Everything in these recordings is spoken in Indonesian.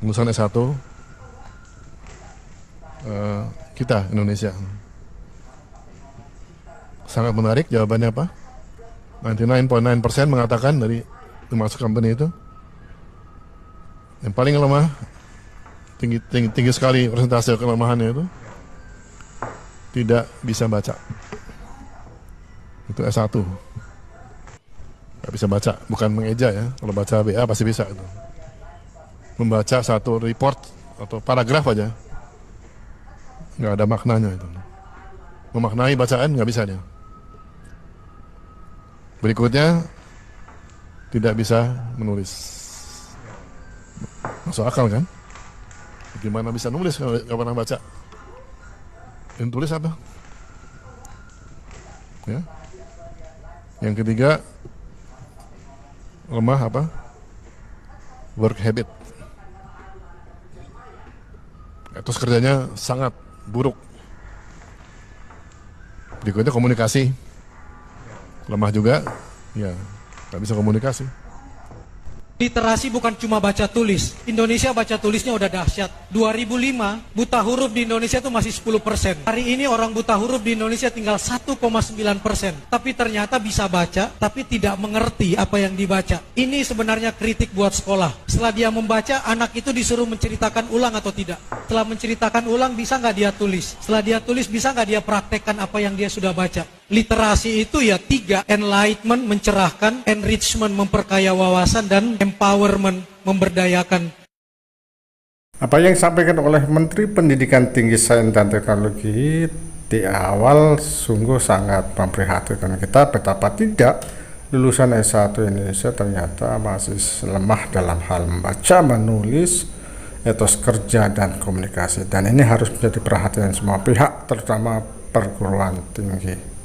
lulusan S1 kita Indonesia. Sangat menarik jawabannya apa? 99.9% mengatakan dari termasuk company itu yang paling lemah, tinggi sekali persentase kelemahannya itu tidak bisa baca. Itu S1. Nggak bisa baca, bukan mengeja ya. Kalau baca BA pasti bisa itu. Membaca satu report atau paragraf aja nggak ada maknanya itu. Memaknai bacaan nggak bisa dia. Berikutnya tidak bisa menulis. Masuk akal kan? Gimana bisa nulis kalau nggak pernah baca? Yang tulis apa? Ya. Yang ketiga lemah apa? Work habit. Etos kerjanya sangat buruk. Berikutnya komunikasi. Lemah juga, ya nggak bisa komunikasi. Literasi bukan cuma baca tulis. Indonesia baca tulisnya udah dahsyat. 2005, buta huruf di Indonesia itu masih 10%. Hari ini orang buta huruf di Indonesia tinggal 1,9%. Tapi ternyata bisa baca, tapi tidak mengerti apa yang dibaca. Ini sebenarnya kritik buat sekolah. Setelah dia membaca, anak itu disuruh menceritakan ulang atau tidak. Setelah menceritakan ulang, bisa nggak dia tulis? Setelah dia tulis, bisa nggak dia praktekkan apa yang dia sudah baca? Literasi itu ya 3, enlightenment mencerahkan, enrichment memperkaya wawasan, dan empowerment memberdayakan. Apa yang disampaikan oleh Menteri Pendidikan Tinggi Sains dan Teknologi di awal sungguh sangat memprihatinkan kita betapa tidak lulusan S1 Indonesia ternyata masih lemah dalam hal membaca, menulis, etos kerja dan komunikasi, dan ini harus menjadi perhatian semua pihak terutama perguruan tinggi.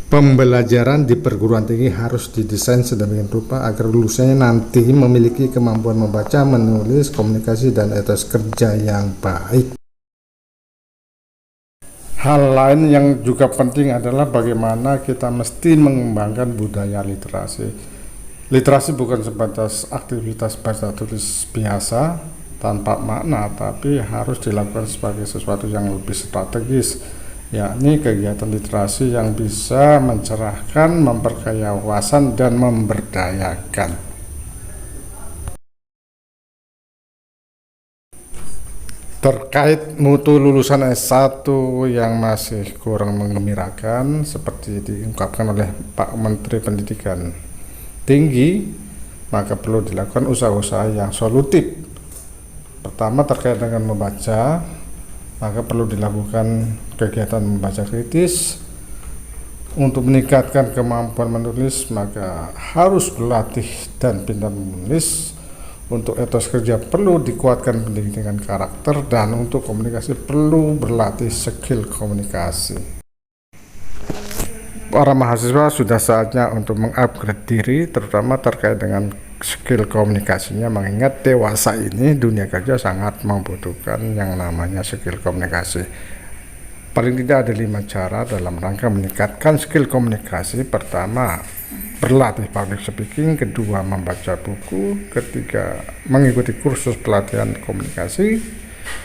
Pembelajaran di perguruan tinggi harus didesain sedemikian rupa agar lulusannya nanti memiliki kemampuan membaca, menulis, komunikasi, dan etos kerja yang baik. Hal lain yang juga penting adalah bagaimana kita mesti mengembangkan budaya literasi. Literasi bukan sebatas aktivitas baca tulis biasa tanpa makna, tapi harus dilakukan sebagai sesuatu yang lebih strategis, yakni kegiatan literasi yang bisa mencerahkan, memperkaya wawasan, dan memberdayakan. Terkait mutu lulusan S1 yang masih kurang menggembirakan seperti diungkapkan oleh Pak Menteri Pendidikan Tinggi, maka perlu dilakukan usaha-usaha yang solutif. Pertama, terkait dengan membaca, maka perlu dilakukan kegiatan membaca kritis. Untuk meningkatkan kemampuan menulis, maka harus berlatih dan pintar menulis. Untuk etos kerja perlu dikuatkan pendidikan karakter, dan untuk komunikasi perlu berlatih skill komunikasi. Para mahasiswa sudah saatnya untuk mengupgrade diri, terutama terkait dengan skill komunikasinya, mengingat dewasa ini dunia kerja sangat membutuhkan yang namanya skill komunikasi. Paling tidak ada 5 cara dalam rangka meningkatkan skill komunikasi. Pertama, berlatih public speaking. Kedua, membaca buku. Ketiga, mengikuti kursus pelatihan komunikasi.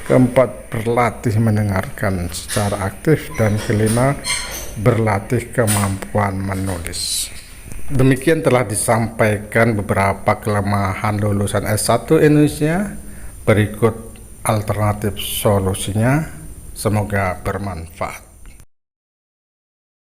Keempat, berlatih mendengarkan secara aktif. Dan kelima, berlatih kemampuan menulis. Demikian telah disampaikan beberapa kelemahan lulusan S1 Indonesia. Berikut alternatif solusinya. Semoga bermanfaat.